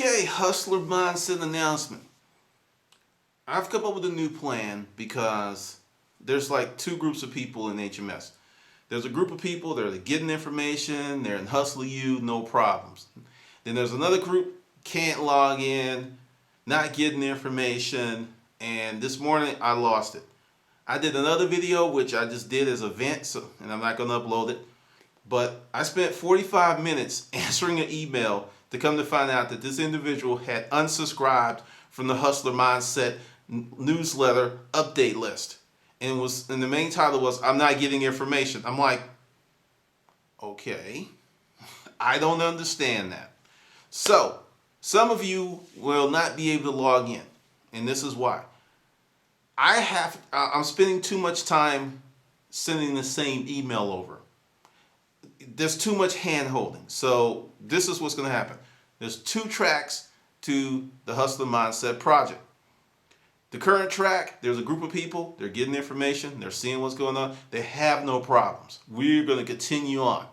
Okay, hustler mindset announcement. I've come up with a new plan because there's like two groups of people in HMS. There's a group of people that are getting information, they're in Hustle You, no problems. Then there's another group, can't log in, not getting the information, and this morning I lost it. I did another video, which I just did as a vent, and I'm not going to upload it. But I spent 45 minutes answering an email to come to find out that this individual had unsubscribed from the Hustler Mindset newsletter update list. And the main title was, I'm not getting information. I'm like, okay, I don't understand that. So, some of you will not be able to log in. And this is why. I'm spending too much time sending the same email over. There's too much hand holding. So this is what's going to happen. There's two tracks to the Hustler Mindset project. The current track, there's a group of people, they're getting information, they're seeing what's going on, they have no problems. We're going to continue on.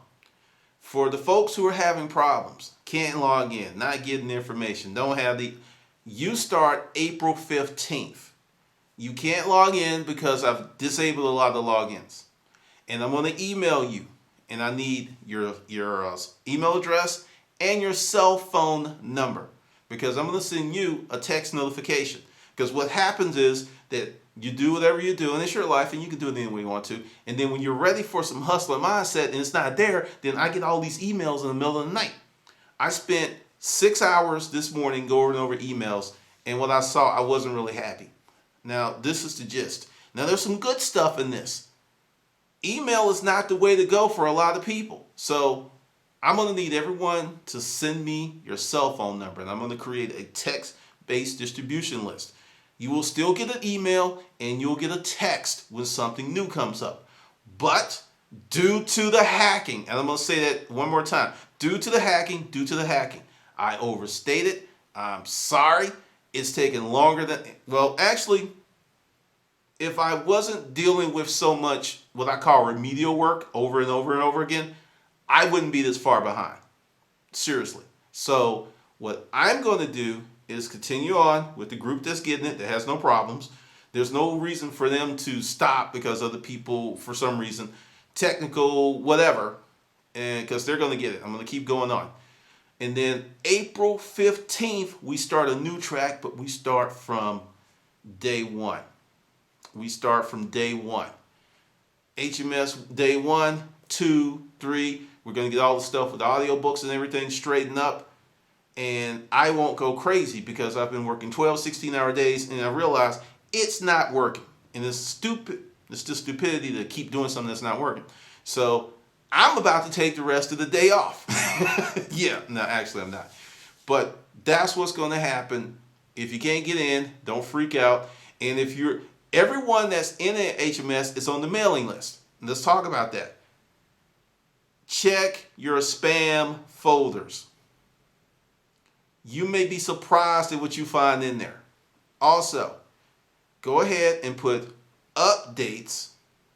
For the folks who are having problems, can't log in, not getting the information, you start April 15th. You can't log in because I've disabled a lot of the logins. And I'm going to email you. And I need your email address and your cell phone number, because I'm going to send you a text notification. Because what happens is that you do whatever you do, and it's your life, and you can do it any way you want to. And then when you're ready for some hustler mindset and it's not there, then I get all these emails in the middle of the night. I spent 6 hours this morning going over emails, and what I saw, I wasn't really happy. Now, this is the gist. Now, there's some good stuff in this. Email is not the way to go for a lot of people. So I'm going to need everyone to send me your cell phone number, and I'm going to create a text-based distribution list. You will still get an email and you'll get a text when something new comes up. But due to the hacking, and I'm going to say that one more time, due to the hacking, I overstated. I'm sorry. It's taken longer than, well, actually, if I wasn't dealing with so much what I call remedial work over and over and over again, I wouldn't be this far behind. Seriously. So what I'm going to do is continue on with the group that's getting it, that has no problems. There's no reason for them to stop because other people, for some reason, technical, whatever, and because they're going to get it. I'm going to keep going on. And then April 15th, we start a new track, but we start from day one. HMS day 1, 2, 3. We're going to get all the stuff with the audiobooks and everything straightened up. And I won't go crazy because I've been working 12, 16-hour days, and I realize it's not working. And it's stupid. It's just stupidity to keep doing something that's not working. So I'm about to take the rest of the day off. Yeah, no, actually I'm not. But that's what's going to happen. If you can't get in, don't freak out. And if everyone that's in an HMS is on the mailing list. Let's talk about that. Check your spam folders. You may be surprised at what you find in there. Also, go ahead and put updates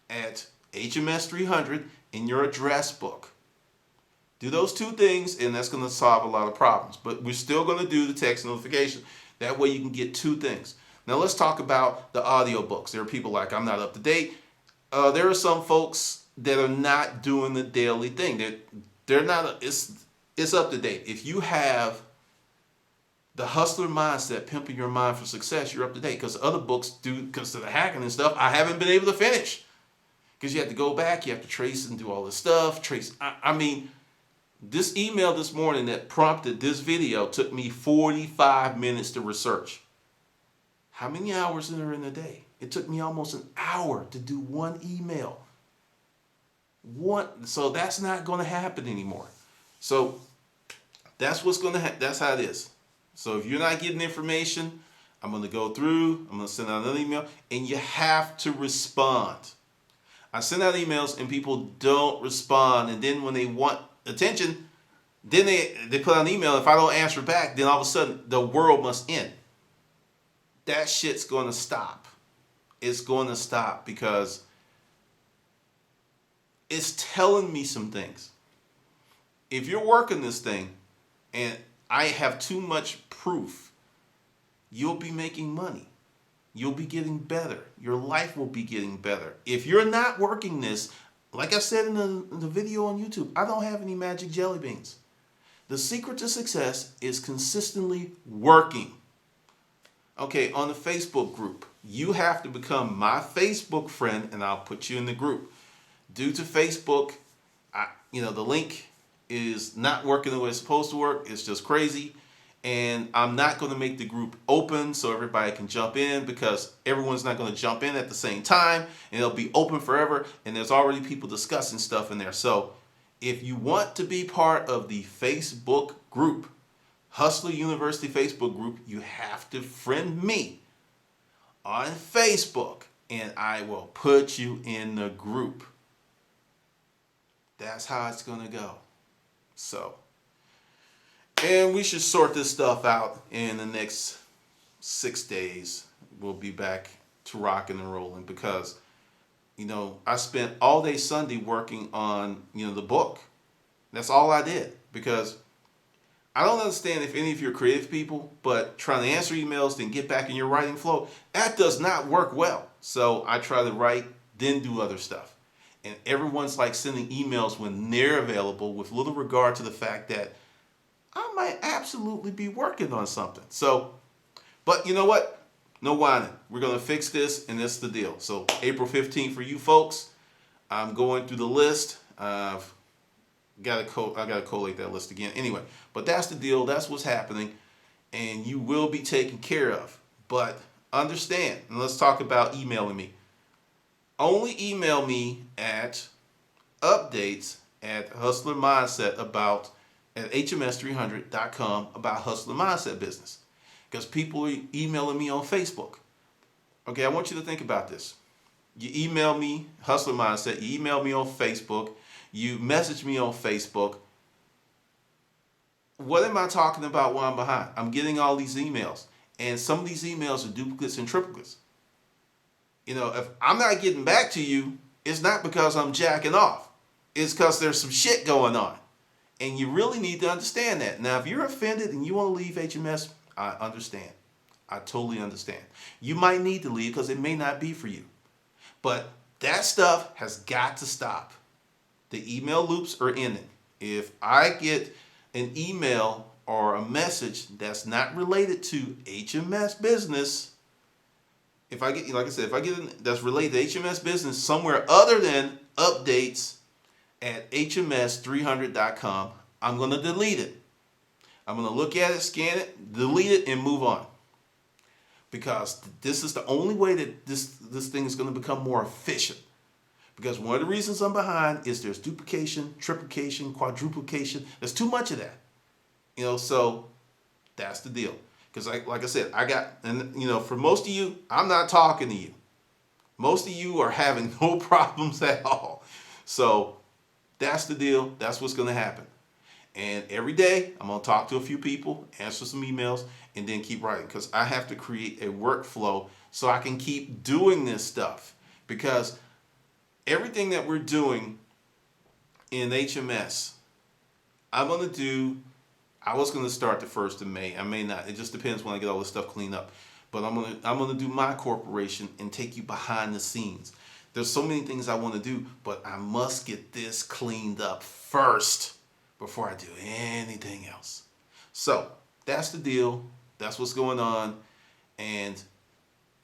at HMS 300 in your address book. Do those two things, and that's going to solve a lot of problems. But we're still going to do the text notification. That way you can get two things. Now let's talk about the audiobooks. There are people like, I'm not up to date. There are some folks that are not doing the daily thing. They're not. It's up to date. If you have the Hustler Mindset, Pimping Your Mind for Success, you're up to date. Because other books do, because of the hacking and stuff, I haven't been able to finish. Because you have to go back, you have to trace and do all this stuff. I mean, this email this morning that prompted this video took me 45 minutes to research. How many hours are in a day? It took me almost an hour to do one email. So that's not going to happen anymore. So that's that's how it is. So if you're not getting information, I'm going to go through, I'm going to send out another email, and you have to respond. I send out emails and people don't respond, and then when they want attention, then they put out an email. If I don't answer back, then all of a sudden the world must end. That shit's going to stop. It's going to stop because it's telling me some things. If you're working this thing, and I have too much proof. You'll be making money. You'll be getting better. Your life will be getting better. If you're not working this, like I said in the video on YouTube, I don't have any magic jelly beans. The secret to success is consistently working. Okay, on the Facebook group, you have to become my Facebook friend and I'll put you in the group. Due to Facebook, the link is not working the way it's supposed to work. It's just crazy. And I'm not going to make the group open so everybody can jump in, because everyone's not going to jump in at the same time, and it'll be open forever, and there's already people discussing stuff in there. So if you want to be part of the Facebook group, Hustler University Facebook group, you have to friend me on Facebook, and I will put you in the group. That's how it's going to go. So, and we should sort this stuff out in the next 6 days. We'll be back to rocking and rolling, because, I spent all day Sunday working on, the book. That's all I did, because I don't understand if any of you are creative people, but trying to answer emails, then get back in your writing flow, that does not work well. So I try to write, then do other stuff. And everyone's like sending emails when they're available, with little regard to the fact that I might absolutely be working on something. So, but you know what? No whining. We're going to fix this, and that's the deal. So April 15th for you folks. I'm going through the list. I gotta collate that list again. Anyway, but that's the deal. That's what's happening, and you will be taken care of. But understand, and let's talk about emailing me. Only email me at updates at Hustler Mindset at HMS300.com about Hustler Mindset business, because people are emailing me on Facebook. Okay, I want you to think about this. You email me, Hustler Mindset, you email me on Facebook, you message me on Facebook. What am I talking about while I'm behind? I'm getting all these emails, and some of these emails are duplicates and triplicates. If I'm not getting back to you, it's not because I'm jacking off. It's because there's some shit going on. And you really need to understand that. Now, if you're offended and you want to leave HMS, I understand. I totally understand. You might need to leave because it may not be for you. But that stuff has got to stop. The email loops are ending. If I get an email or a message that's not related to HMS business, if I get that's related to HMS business somewhere other than updates at HMS300.com, I'm going to delete it. I'm going to look at it, scan it, delete it, and move on. Because this is the only way that this thing is going to become more efficient. Because one of the reasons I'm behind is there's duplication, triplication, quadruplication. There's too much of that. So that's the deal. Because like I said, for most of you, I'm not talking to you. Most of you are having no problems at all. So that's the deal. That's what's going to happen. And every day, I'm going to talk to a few people, answer some emails, and then keep writing. Because I have to create a workflow so I can keep doing this stuff. Because everything that we're doing in HMS, I was going to start the 1st of May. I may not. It just depends when I get all this stuff cleaned up. But I'm going to do my corporation and take you behind the scenes. There's so many things I want to do, but I must get this cleaned up first before I do anything else. So that's the deal. That's what's going on. And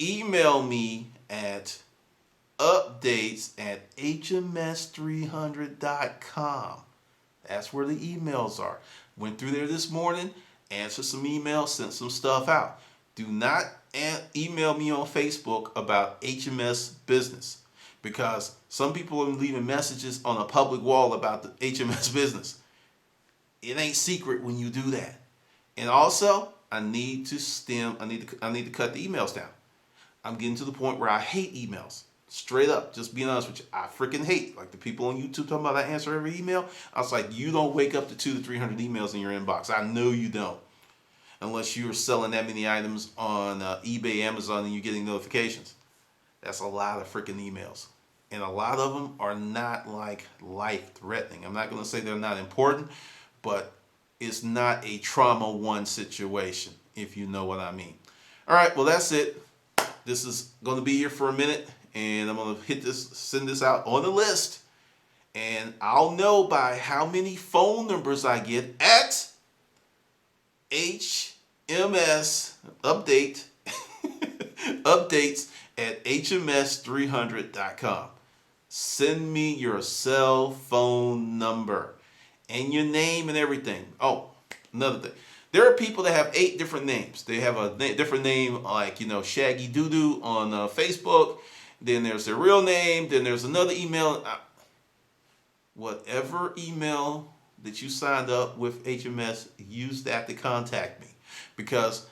email me at updates at HMS300.com. That's where the emails are. Went through there this morning, answered some emails, sent some stuff out. Do not email me on Facebook about HMS business, because some people are leaving messages on a public wall about the HMS business. It ain't secret when you do that. And also, I need to cut the emails down. I'm getting to the point where I hate emails. Straight up, just being honest with you, I freaking hate. Like the people on YouTube talking about I answer every email. I was like, you don't wake up to 200 to 300 emails in your inbox. I know you don't. Unless you're selling that many items on eBay, Amazon, and you're getting notifications. That's a lot of freaking emails. And a lot of them are not like life-threatening. I'm not going to say they're not important, but is not a trauma one situation, if you know what I mean. All right, well, that's it. This is going to be here for a minute, and I'm going to send this out on the list, and I'll know by how many phone numbers I get at HMS updates at hms300.com. Send me your cell phone number and your name and everything. Oh, another thing. There are people that have 8 different names. They have a different name, like, Shaggy Doodoo on Facebook. Then there's their real name. Then there's another email. Whatever email that you signed up with HMS, use that to contact me. Because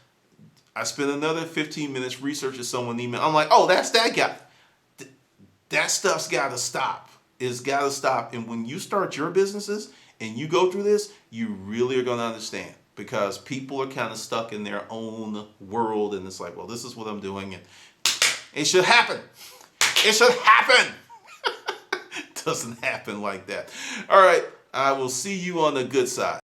I spent another 15 minutes researching someone's email. I'm like, oh, that's that guy. That stuff's got to stop. It's got to stop. And when you start your businesses and you go through this, you really are going to understand. Because people are kind of stuck in their own world. And it's like, well, this is what I'm doing. And it should happen. It should happen. It doesn't happen like that. All right. I will see you on the good side.